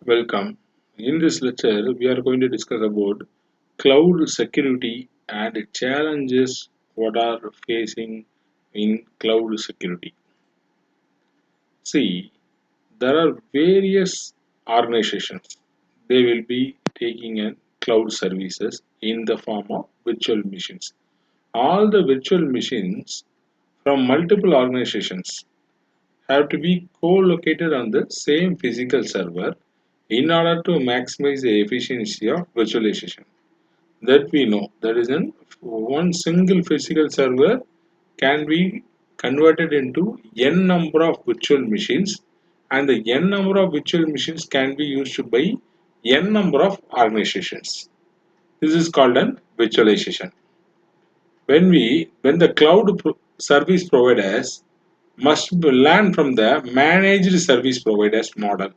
Welcome. In this lecture, we are going to discuss about cloud security and challenges what are facing in cloud security. See, there are various organizations. They will be taking in cloud services in the form of virtual machines. All the virtual machines from multiple organizations have to be co-located on the same physical server in order to maximize the efficiency of virtualization. That we know, that is, one single physical server can be converted into n number of virtual machines, and the n number of virtual machines can be used by n number of organizations. This is called an virtualization. When the service providers must learn from the managed service providers model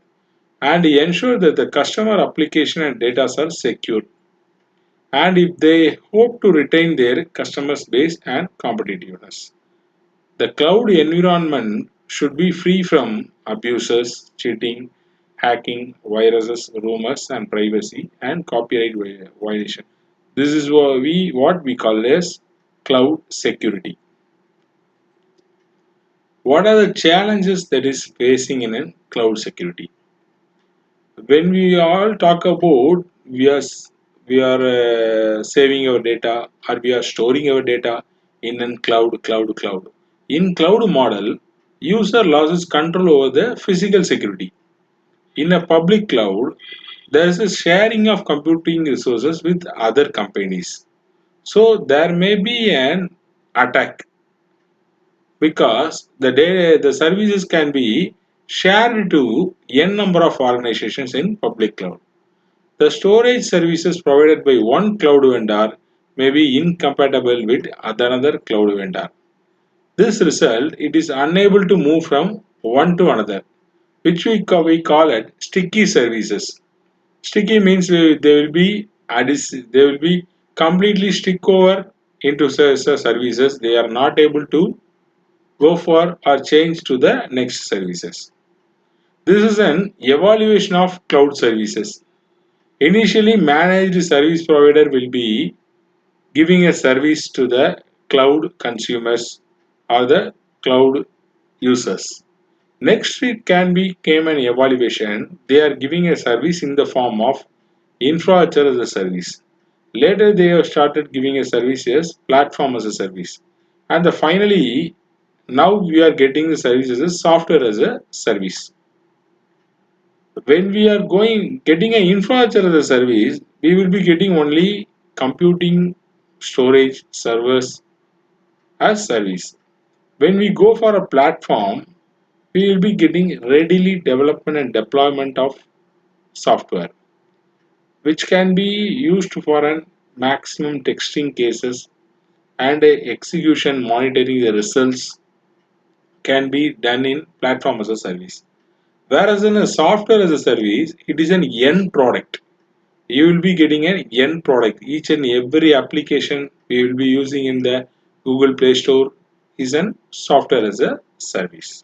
and ensure that the customer application and data are secure, and if they hope to retain their customer base and competitiveness. The cloud environment should be free from abuses, cheating, hacking, viruses, rumors, and privacy and copyright violation. This is what we call as cloud security. What are the challenges that is facing in a cloud security? When we all talk about we are saving our data or we are storing our data in a cloud. In cloud model, user loses control over the physical security. In a public cloud, there is a sharing of computing resources with other companies, so there may be an attack because the services can be shared to n number of organizations in public cloud. The storage services provided by one cloud vendor may be incompatible with another cloud vendor. This result, it is unable to move from one to another, which we call it sticky services. Sticky means they will be completely stick over into services. They are not able to go for or change to the next services. This is an evaluation of cloud services. Initially, managed service provider will be giving a service to the cloud consumers or the cloud users. Next, it can become an evaluation. They are giving a service in the form of infrastructure as a service. Later, they have started giving a service as platform as a service. And finally, now we are getting the service as a software as a service. When we are going getting an infrastructure as a service, we will be getting only computing, storage, servers as service. When we go for a platform, we will be getting readily development and deployment of software, which can be used for an maximum testing cases and a execution monitoring the results can be done in platform as a service. Whereas in a software as a service, it is an end product. You will be getting an end product. Each and every application we will be using in the Google Play Store is an software as a service.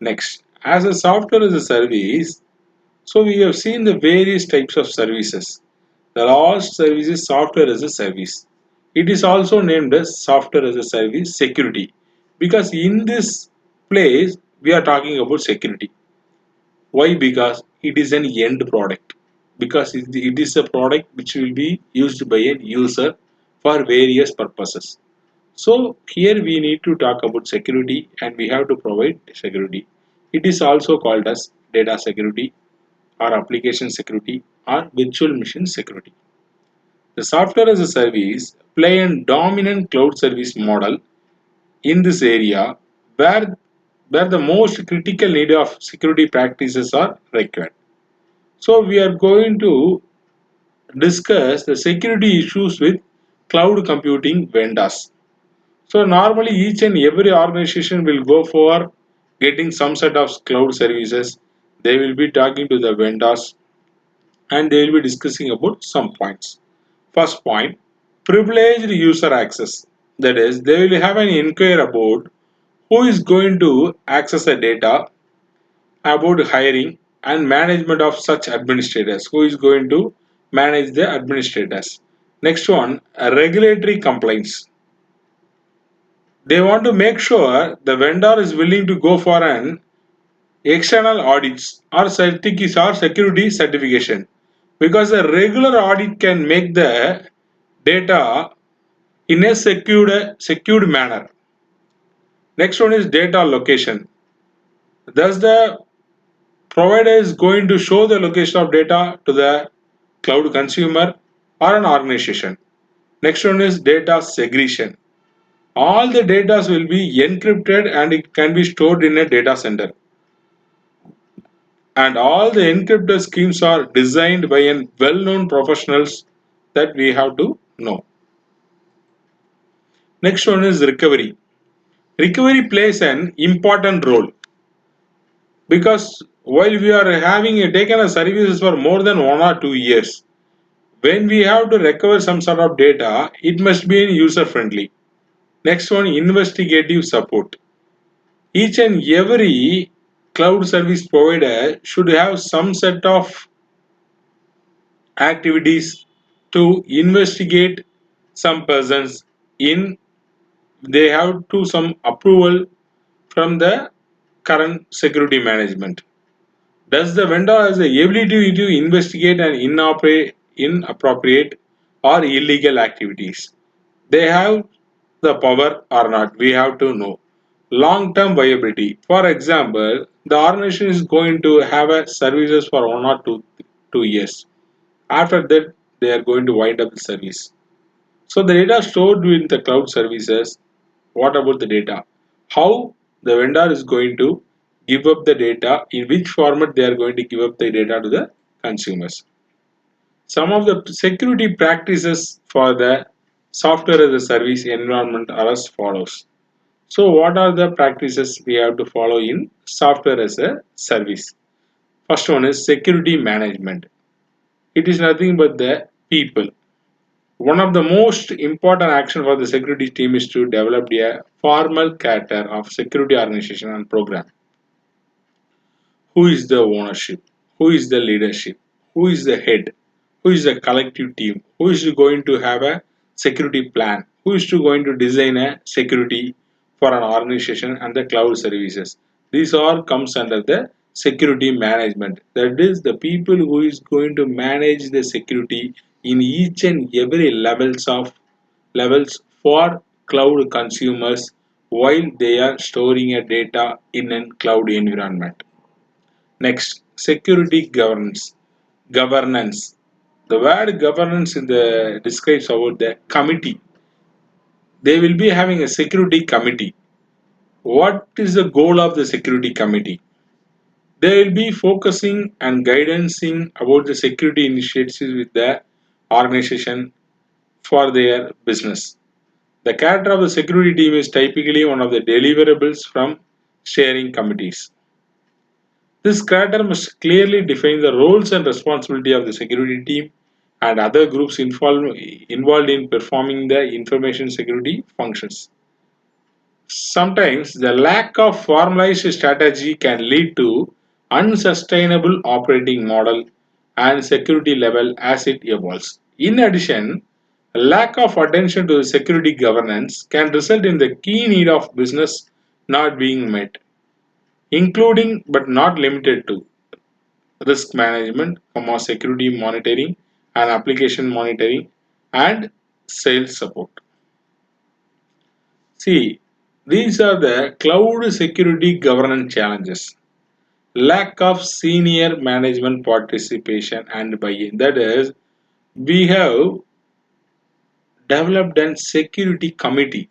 Next, as a software as a service, so we have seen the various types of services. The last service is software as a service. It is also named as software as a service security because in this place we are talking about security. Why? Because it is an end product. Because it is a product which will be used by a user for various purposes. So here we need to talk about security and we have to provide security. It is also called as data security or application security or virtual machine security. The software as a service play a dominant cloud service model in this area where the most critical need of security practices are required. So we are going to discuss the security issues with cloud computing vendors. So normally each and every organization will go for getting some set of cloud services. They will be talking to the vendors and they will be discussing about some points. First point, privileged user access. That is, they will have an inquiry about who is going to access the data, about hiring, and management of such administrators. Who is going to manage the administrators? Next one, regulatory compliance. They want to make sure the vendor is willing to go for an external audits or security certification, because a regular audit can make the data in a secured manner. Next one is data location. Thus the provider is going to show the location of data to the cloud consumer or an organization. Next one is data segregation. All the data will be encrypted and it can be stored in a data center. And all the encrypted schemes are designed by well-known professionals that we have to know. Next one is recovery. Recovery plays an important role because while we are having taken a services for more than 1 or 2 years, when we have to recover some sort of data, it must be user friendly. Next one, investigative support. Each and every cloud service provider should have some set of activities to investigate some persons in, they have to some approval from the current security management. Does the vendor has the ability to investigate an inappropriate or illegal activities? They have the power or not? We have to know. Long-term viability. For example, the organization is going to have a services for 1 or 2 years. After that, they are going to wind up the service. So the data stored in the cloud services. What about the data? How the vendor is going to give up the data? In which format they are going to give up the data to the consumers? Some of the security practices for the software as a service environment are as follows. So what are the practices we have to follow in software as a service? First one is security management. It is nothing but the people. One of the most important action for the security team is to develop a formal character of security organization and program. Who is the ownership? Who is the leadership? Who is the head? Who is the collective team? Who is going to have a security plan? Who is going to design a security for an organization and the cloud services? These all comes under the security management. That is the people who is going to manage the security in each and every levels for cloud consumers while they are storing a data in a cloud environment. Next, security governance. Governance. The word governance in the describes about the committee. They will be having a security committee. What is the goal of the security committee? They will be focusing and guidancing about the security initiatives with the organization for their business. The character of the security team is typically one of the deliverables from steering committees. This charter must clearly define the roles and responsibility of the security team and other groups involved in performing the information security functions. Sometimes the lack of formalized strategy can lead to unsustainable operating model and security level as it evolves. In addition, a lack of attention to the security governance can result in the key need of business not being met, including but not limited to risk management, security monitoring and application monitoring, and sales support. See, these are the cloud security governance challenges. Lack of senior management participation and buy-in. That is, we have developed a security committee.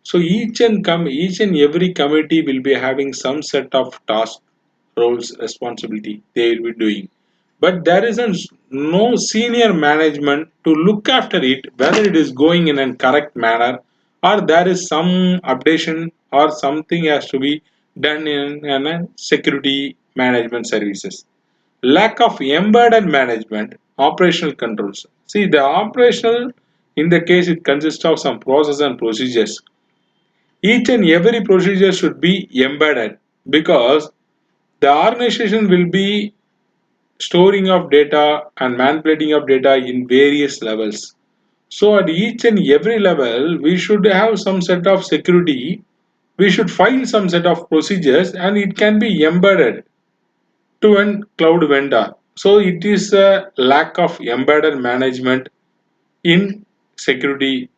So each and every committee will be having some set of tasks, roles, responsibility they will be doing. But there isn't no senior management to look after it, whether it is going in a correct manner or there is some updation or something has to be done in a security management services. Lack of embedded management, operational controls. See, the operational in the case it consists of some process and procedures. Each and every procedure should be embedded because The organization will be storing of data and manipulating of data in various levels. So at each and every level, we should have some set of security. We should file some set of procedures and it can be embedded to an cloud vendor. So it is a lack of embedded management in security.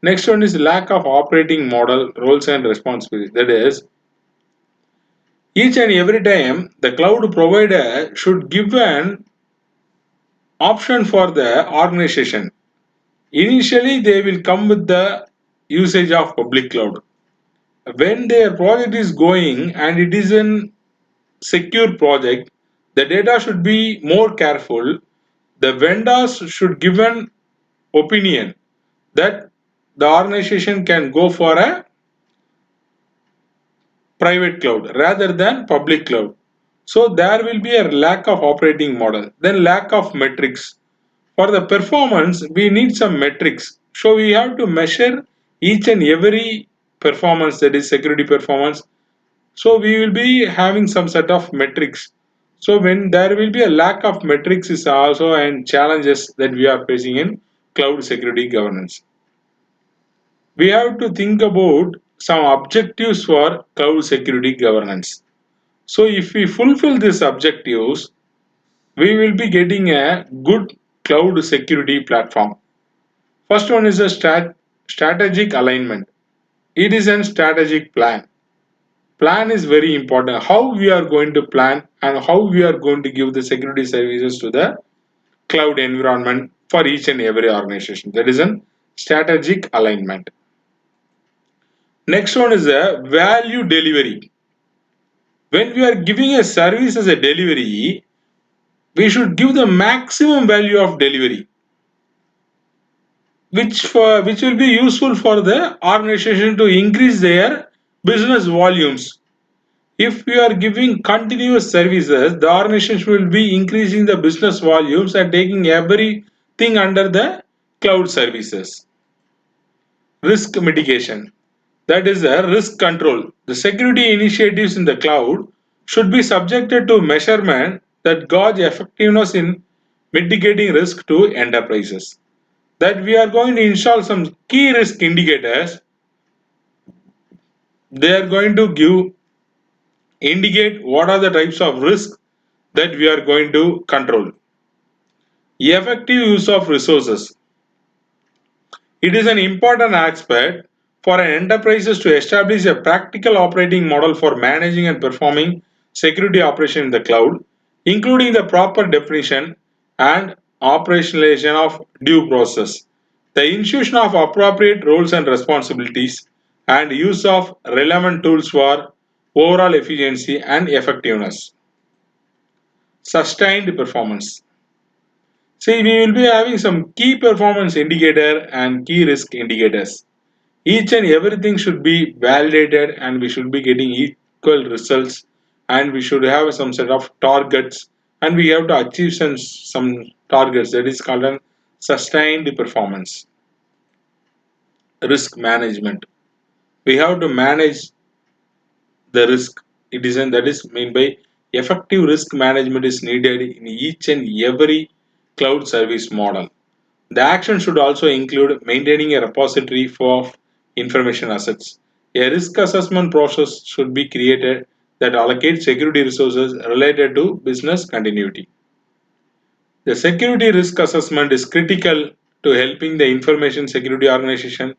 Next one is lack of operating model, roles and responsibilities. That is, each and every time the cloud provider should give an option for the organization. Initially, they will come with the usage of public cloud. When their project is going and it is an secure project, the data should be more careful. The vendors should give an opinion that the organization can go for a private cloud rather than public cloud. So there will be a lack of operating model, then lack of metrics. For the performance, we need some metrics. So we have to measure each and every performance, that is security performance. So we will be having some set of metrics. So when there will be a lack of metrics is also and challenges that we are facing in cloud security governance. We have to think about some objectives for cloud security governance. So if we fulfill these objectives, we will be getting a good cloud security platform. First one is a strategic alignment. It is a strategic plan. Plan is very important. How we are going to plan and how we are going to give the security services to the cloud environment for each and every organization. That is a strategic alignment. Next one is a value delivery. When we are giving a service as a delivery, we should give the maximum value of delivery, which will be useful for the organization to increase their business volumes. If we are giving continuous services, the organization will be increasing the business volumes and taking everything under the cloud services. Risk mitigation. That is a risk control. The security initiatives in the cloud should be subjected to measurement that gauge effectiveness in mitigating risk to enterprises. That we are going to install some key risk indicators. They are going to indicate what are the types of risks that we are going to control. Effective use of resources. It is an important aspect for an enterprises to establish a practical operating model for managing and performing security operation in the cloud, including the proper definition and operationalization of due process, the institution of appropriate roles and responsibilities, and use of relevant tools for overall efficiency and effectiveness. Sustained performance. See, we will be having some key performance indicator and key risk indicators. Each and everything should be validated and we should be getting equal results and we should have some set of targets and we have to achieve some targets that is called an sustained performance. Risk management. We have to manage the risk. It is and that is mean by effective risk management is needed in each and every cloud service model. The action should also include maintaining a repository for information assets. A risk assessment process should be created that allocates security resources related to business continuity. The security risk assessment is critical to helping the information security organization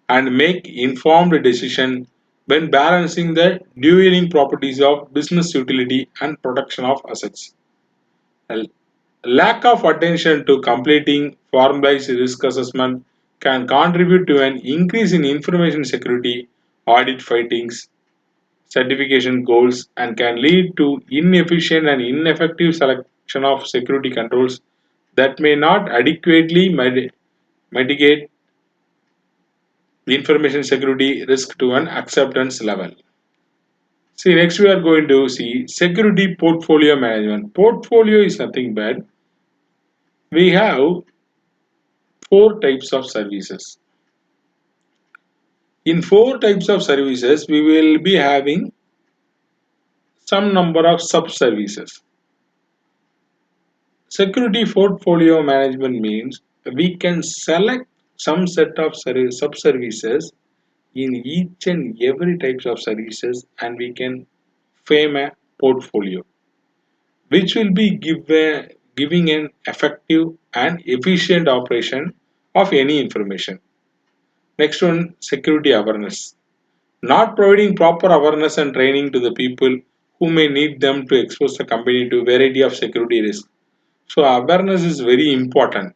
and make informed decision when balancing the dueling properties of business utility and protection of assets. A lack of attention to completing formalized risk assessment can contribute to an increase in information security audit findings, certification goals, and can lead to inefficient and ineffective selection of security controls that may not adequately mitigate the information security risk to an acceptance level. See, next we are going to see security portfolio management. Portfolio is nothing but we have four types of services. In four types of services, we will be having some number of sub-services. Security portfolio management means we can select some set of sub-services in each and every types of services, and we can frame a portfolio which will be giving an effective and efficient operation of any information. Next one, security awareness. Not providing proper awareness and training to the people who may need them to expose the company to variety of security risks. So awareness is very important.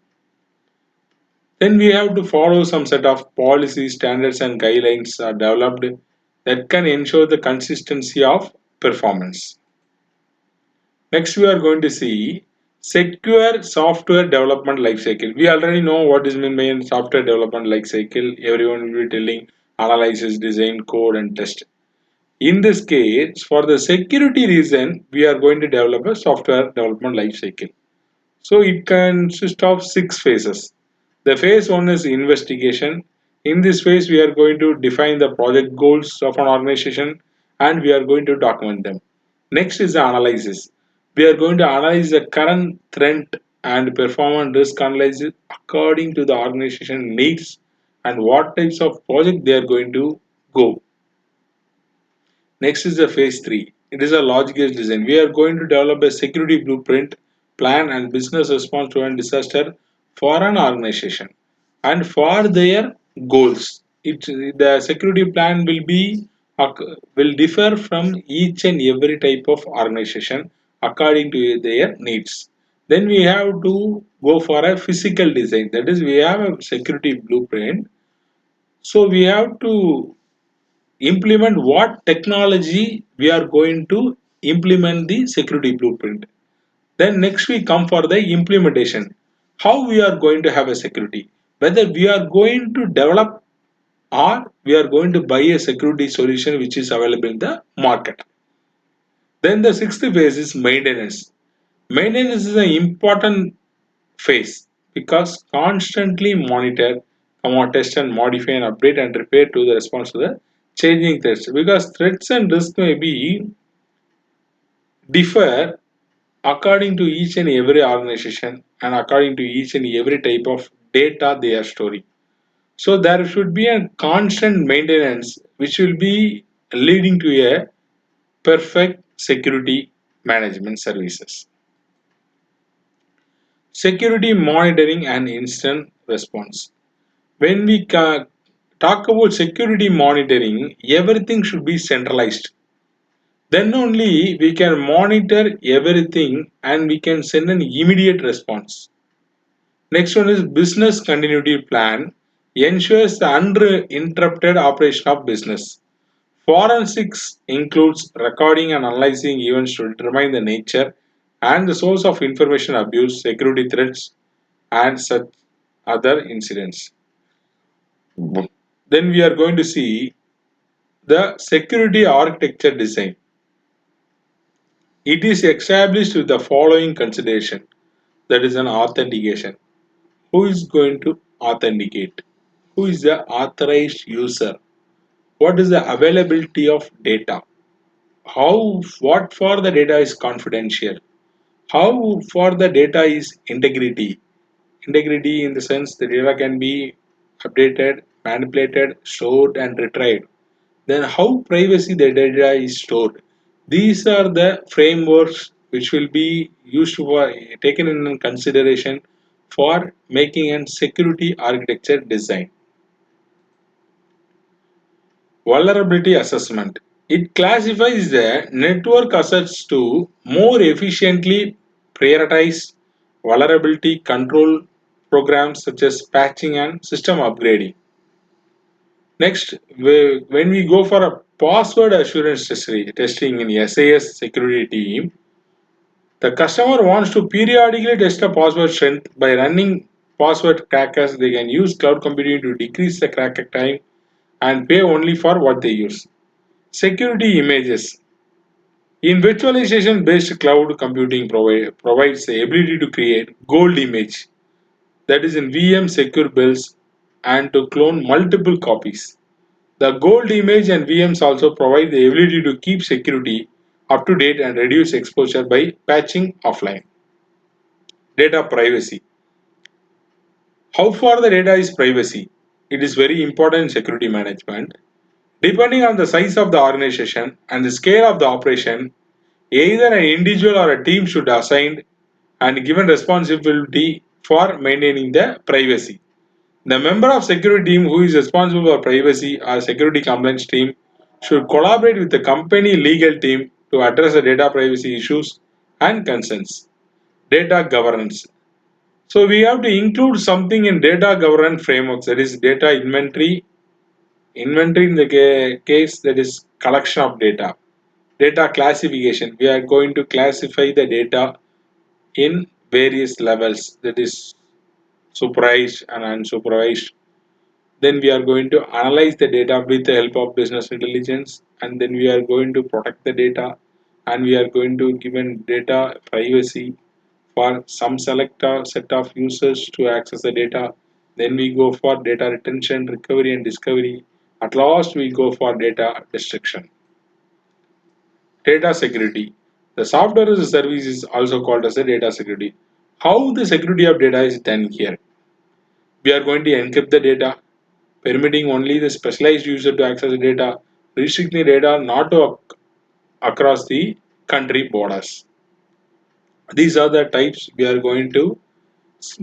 Then we have to follow some set of policies, standards and guidelines are developed that can ensure the consistency of performance. Next, we are going to see secure software development lifecycle. We already know what is meant by software development lifecycle. Everyone will be telling analysis, design, code, and test. In this case, for the security reason, we are going to develop a software development lifecycle. So it consists of 6 phases. The phase 1 is investigation. In this phase, we are going to define the project goals of an organization and we are going to document them. Next is the analysis. We are going to analyze the current threat and perform a risk analysis according to the organization needs and what types of project they are going to go. Next is the phase 3. It is a logical design. We are going to develop a security blueprint, plan and business response to a disaster for an organization and for their goals. The security plan will differ from each and every type of organization according to their needs. Then we have to go for a physical design. That is, we have a security blueprint. So we have to implement what technology we are going to implement the security blueprint. Then next we come for the implementation. How we are going to have a security, whether we are going to develop or we are going to buy a security solution which is available in the market. Then the sixth phase is maintenance. Maintenance is an important phase because constantly monitor, test and modify and update and repair to the response to the changing threats, because threats and risks may be differ according to each and every organization and according to each and every type of data they are storing. So there should be a constant maintenance which will be leading to a perfect security management services. Security monitoring and instant response. When we talk about security monitoring, everything should be centralized. Then only we can monitor everything and we can send an immediate response. Next one is business continuity plan, ensures the uninterrupted operation of business. Forensics includes recording and analyzing events to determine the nature and the source of information abuse, security threats, and such other incidents. Then we are going to see the security architecture design. It is established with the following consideration, that is an authentication. Who is going to authenticate? Who is the authorized user? What is the availability of data? How what for the data is confidential? How for the data is integrity? Integrity in the sense the data can be updated, manipulated, stored and retrieved. Then how privacy the data is stored. These are the frameworks which will be used for taken in consideration for making a security architecture design. Vulnerability assessment. It classifies the network assets to more efficiently prioritize vulnerability control programs such as patching and system upgrading. Next, when we go for a password assurance testing in SAS security team, the customer wants to periodically test a password strength by running password crackers. They can use cloud computing to decrease the crack time and pay only for what they use. Security images. In virtualization based cloud computing provides the ability to create gold image, that is in VM secure builds, and to clone multiple copies. The gold image and VMs also provide the ability to keep security up to date and reduce exposure by patching offline. Data privacy. How far the data is privacy? It is very important in security management. Depending on the size of the organization and the scale of the operation, either an individual or a team should assign and given responsibility for maintaining the privacy. The member of security team who is responsible for privacy or security compliance team should collaborate with the company legal team to address the data privacy issues and concerns. Data governance. So we have to include something in data governance frameworks, that is data inventory. Inventory in the case, that is collection of data. Data classification. We are going to classify the data in various levels, that is supervised and unsupervised. Then we are going to analyze the data with the help of business intelligence, and then we are going to protect the data, and we are going to given data privacy for some select set of users to access the data. Then we go for data retention, recovery and discovery. At last we go for data destruction. Data security. The software as a service is also called as a data security. How the security of data is done here? We are going to encrypt the data, permitting only the specialized user to access the data, restricting the data not to across the country borders. These are the types we are going to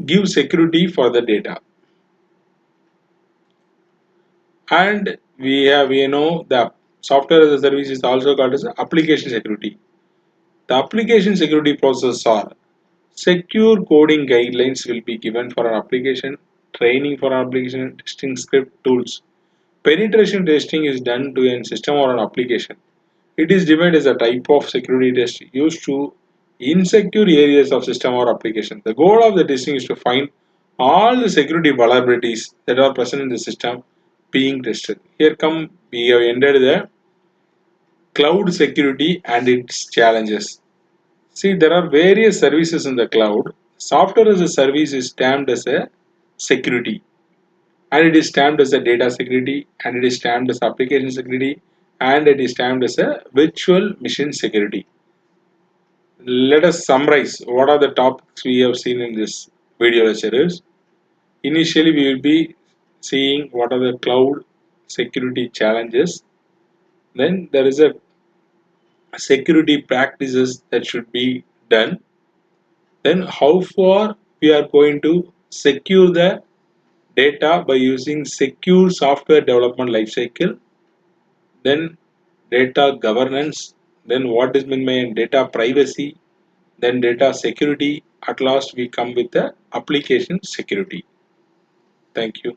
give security for the data. And the software as a service is also called as application security. The application security process are secure coding guidelines will be given for an application, training for an application, testing script tools. Penetration testing is done to a system or an application. It is defined as a type of security test used to insecure areas of system or application. The goal of the testing is to find all the security vulnerabilities that are present in the system being tested. Here come we have entered the cloud security and its challenges. See, there are various services in the cloud. Software as a service is termed as a security, and it is termed as a data security, and it is termed as application security, and it is termed as a virtual machine security. Let us summarize what are the topics we have seen in this video lectures. Initially, we will be seeing what are the cloud security challenges. Then there is a security practices that should be done. Then how far we are going to secure the data by using secure software development lifecycle. Then data governance. Then what is meant by data privacy. Then data security. At last we come with the application security. Thank you.